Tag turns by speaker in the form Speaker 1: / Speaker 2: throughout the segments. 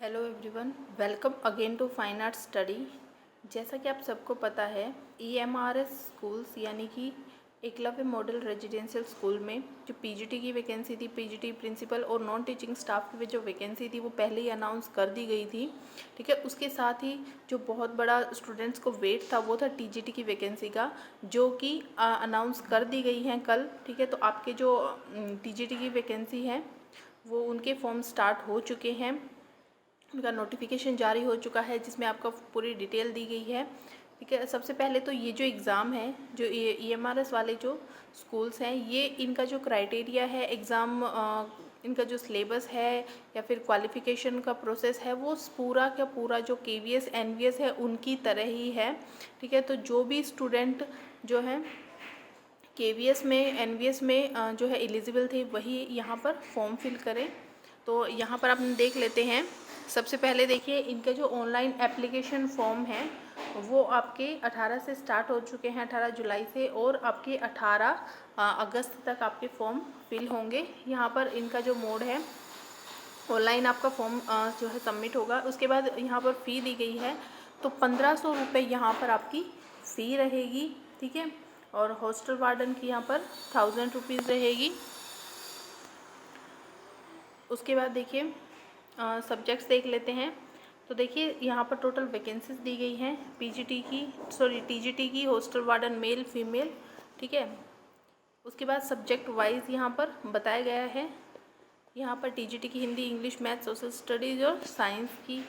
Speaker 1: Hello everyone, welcome again to fine art study. जैसा कि आप सबको पता है, EMRS स्कूल्स यानी कि एकलव्य मॉडल रेजिडेंशियल स्कूल में जो पीजीटी की वैकेंसी थी, पीजीटी प्रिंसिपल और नॉन टीचिंग स्टाफ की जो वैकेंसी थी वो पहले ही अनाउंस कर दी गई थी। ठीक है, उसके साथ ही जो बहुत बड़ा स्टूडेंट्स को वेट था वो था टीजीटी की वैकेंसी का, जो कि अनाउंस कर दी गई हैं कल। ठीक है, तो आपके जो टीजीटी की वैकेंसी है वो उनके फॉर्म स्टार्ट हो चुके हैं, उनका नोटिफिकेशन जारी हो चुका है जिसमें आपका पूरी डिटेल दी गई है। ठीक है, सबसे पहले तो ये जो एग्ज़ाम है, जो EMRS वाले जो स्कूल्स हैं, ये इनका जो क्राइटेरिया है एग्ज़ाम, इनका जो सिलेबस है या फिर क्वालिफ़िकेशन का प्रोसेस है वो पूरा का पूरा जो KVS NVS है उनकी तरह ही है। ठीक है, तो जो भी स्टूडेंट जो है KVS में NVS में जो है एलिजिबल थे वही यहाँ पर फॉर्म फिल करें। तो यहाँ पर आप देख लेते हैं। सबसे पहले देखिए, इनका जो ऑनलाइन एप्लीकेशन फॉर्म है वो आपके 18 से स्टार्ट हो चुके हैं, 18 जुलाई से, और आपके 18 अगस्त तक आपके फॉर्म फिल होंगे। यहाँ पर इनका जो मोड है, ऑनलाइन आपका फॉर्म जो है सबमिट होगा। उसके बाद यहाँ पर फ़ी दी गई है, तो 1500 रुपये यहाँ पर आपकी फ़ी रहेगी। ठीक है, और हॉस्टल वार्डन की यहाँ पर 1000 रुपीज़ रहेगी। उसके बाद देखिए सब्जेक्ट्स देख लेते हैं। तो देखिए यहाँ पर टोटल वैकेंसीज दी गई हैं टीजीटी की, हॉस्टल वार्डन मेल फीमेल। ठीक है, उसके बाद सब्जेक्ट वाइज यहाँ पर बताया गया है। यहाँ पर टीजीटी की Hindi, English, math, social studies और साइंस की।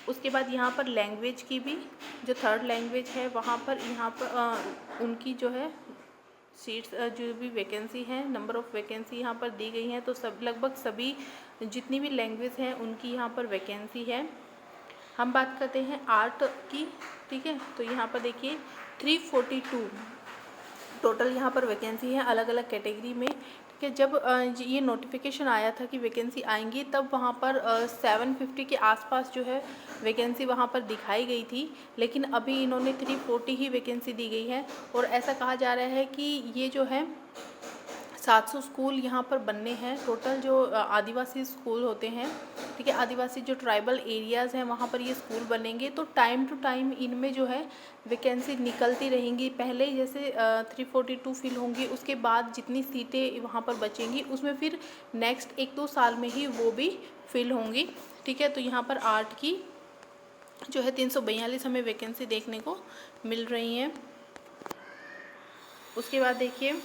Speaker 1: उसके बाद यहाँ पर लैंग्वेज की भी, जो थर्ड लैंग्वेज है वहाँ पर यहाँ पर उनकी जो है सीट्स, जो भी वैकेंसी है, नंबर ऑफ़ वैकेंसी यहाँ पर दी गई हैं। तो सब लगभग सभी जितनी भी लैंग्वेज हैं उनकी यहाँ पर वैकेंसी है। हम बात करते हैं आर्ट की। ठीक है, तो यहाँ पर देखिए 342 टोटल यहाँ पर वैकेंसी है अलग अलग कैटेगरी में। ठीक है, जब ये नोटिफिकेशन आया था कि वैकेंसी आएंगी, तब वहाँ पर 750 के आसपास जो है वैकेंसी वहाँ पर दिखाई गई थी, लेकिन अभी इन्होंने 340 ही वैकेंसी दी गई है। और ऐसा कहा जा रहा है कि ये जो है 700 स्कूल यहाँ पर बनने हैं टोटल, जो आदिवासी स्कूल होते हैं। ठीक है, आदिवासी जो ट्राइबल एरियाज़ हैं वहाँ पर ये स्कूल बनेंगे। तो टाइम टू टाइम इनमें जो है वैकेंसी निकलती रहेंगी। पहले जैसे 342 फिल होंगी, उसके बाद जितनी सीटें वहाँ पर बचेंगी उसमें फिर नेक्स्ट 1-2 साल में ही वो भी फिल होंगी। ठीक है, तो यहाँ पर आर्ट की जो है 342 हमें वैकेंसी देखने को मिल रही हैं। उसके बाद देखिए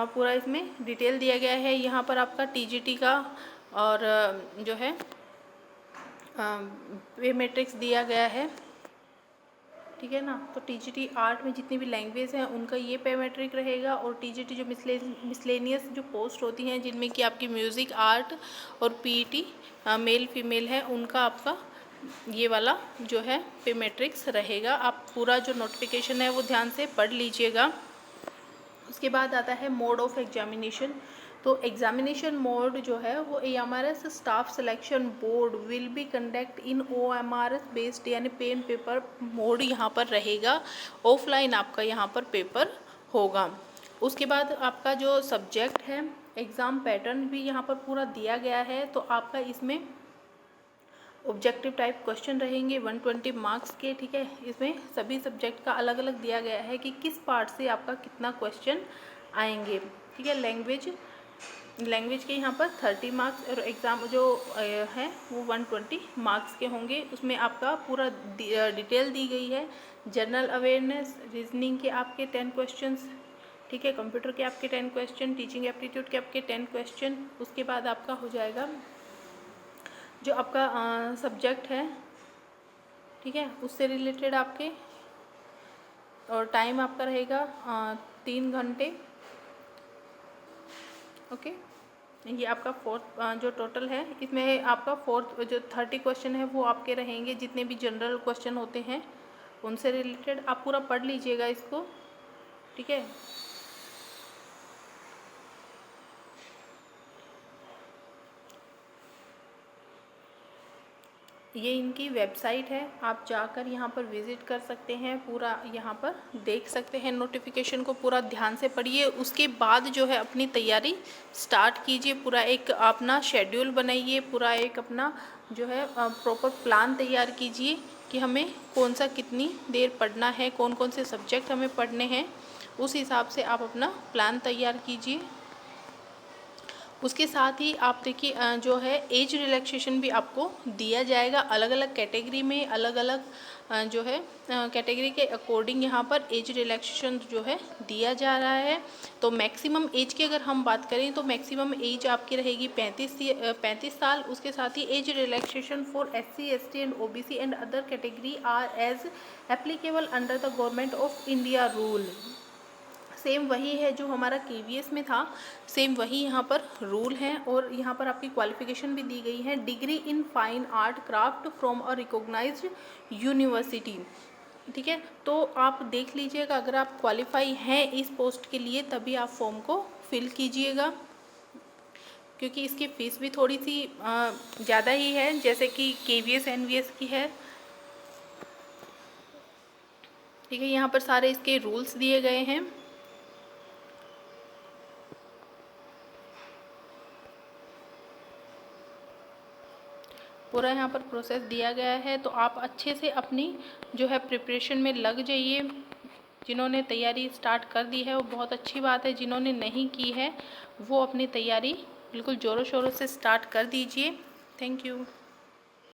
Speaker 1: पूरा इसमें डिटेल दिया गया है। यहाँ पर आपका टीजीटी का और जो है पे मैट्रिक्स दिया गया है। ठीक है ना, तो टीजीटी आर्ट में जितनी भी लैंग्वेज हैं उनका ये पे मैट्रिक रहेगा, और टीजीटी जो मिसलेनियस जो पोस्ट होती हैं जिनमें कि आपकी म्यूज़िक, आर्ट और पीईटी मेल फीमेल है, उनका आपका ये वाला जो है पे मैट्रिक्स रहेगा। आप पूरा जो नोटिफिकेशन है वो ध्यान से पढ़ लीजिएगा। उसके बाद आता है मोड ऑफ एग्जामिनेशन। तो एग्जामिनेशन मोड जो है वो EMRS staff selection board will be conduct in OMRS based, यानी पेन पेपर मोड यहाँ पर रहेगा। ऑफलाइन आपका यहाँ पर पेपर होगा। उसके बाद आपका जो सब्जेक्ट है, एग्ज़ाम पैटर्न भी यहाँ पर पूरा दिया गया है। तो आपका इसमें ऑब्जेक्टिव टाइप क्वेश्चन रहेंगे 120 मार्क्स के। ठीक है, इसमें सभी सब्जेक्ट का अलग अलग दिया गया है कि किस पार्ट से आपका कितना क्वेश्चन आएंगे। ठीक है, लैंग्वेज के यहाँ पर 30 मार्क्स, और एग्ज़ाम जो है वो 120 मार्क्स के होंगे। उसमें आपका पूरा डिटेल दी गई है। जनरल अवेयरनेस, रीजनिंग के आपके 10 क्वेश्चंस। ठीक है, कंप्यूटर के आपके 10 क्वेश्चन, टीचिंग एप्टीट्यूड के आपके 10 क्वेश्चन। उसके बाद आपका हो जाएगा जो आपका सब्जेक्ट है, ठीक है, उससे रिलेटेड आपके, और टाइम आपका रहेगा 3 घंटे। ओके, ये आपका फोर्थ जो टोटल है, इसमें आपका फोर्थ जो 30 क्वेश्चन है वो आपके रहेंगे, जितने भी जनरल क्वेश्चन होते हैं उनसे रिलेटेड। आप पूरा पढ़ लीजिएगा इसको। ठीक है, ये इनकी वेबसाइट है, आप जाकर यहाँ पर विज़िट कर सकते हैं, पूरा यहाँ पर देख सकते हैं। नोटिफिकेशन को पूरा ध्यान से पढ़िए, उसके बाद जो है अपनी तैयारी स्टार्ट कीजिए। पूरा एक अपना शेड्यूल बनाइए, पूरा एक अपना जो है प्रॉपर प्लान तैयार कीजिए कि हमें कौन सा कितनी देर पढ़ना है, कौन कौन से सब्जेक्ट हमें पढ़ने हैं, उस हिसाब से आप अपना प्लान तैयार कीजिए। उसके साथ ही आप देखिए जो है एज रिलैक्सेशन भी आपको दिया जाएगा। अलग अलग कैटेगरी में अलग अलग जो है कैटेगरी के अकॉर्डिंग यहाँ पर एज रिलैक्सेशन जो है दिया जा रहा है। तो मैक्सिमम एज की अगर हम बात करें तो मैक्सिमम एज आपकी रहेगी 35 साल। उसके साथ ही age relaxation for SC ST and OBC and other category are as applicable under the government of India rule. Same वही है जो हमारा KVS में था, सेम वही यहाँ पर रूल है। और यहाँ पर आपकी क्वालिफिकेशन भी दी गई है, degree in fine art craft from a recognised university. ठीक है, तो आप देख लीजिएगा, अगर आप क्वालिफाई हैं इस पोस्ट के लिए तभी आप फॉर्म को फिल कीजिएगा, क्योंकि इसकी फ़ीस भी थोड़ी सी ज़्यादा ही है जैसे कि KVS NVS की है। ठीक है, यहाँ पर सारे इसके रूल्स दिए गए हैं। पूरा यहाँ पर प्रोसेस दिया गया है, तो आप अच्छे से अपनी जो है प्रिपरेशन में लग जाइए। जिन्होंने तैयारी स्टार्ट कर दी है वो बहुत अच्छी बात है, जिन्होंने नहीं की है वो अपनी तैयारी बिल्कुल ज़ोरों शोरों से स्टार्ट कर दीजिए। Thank you.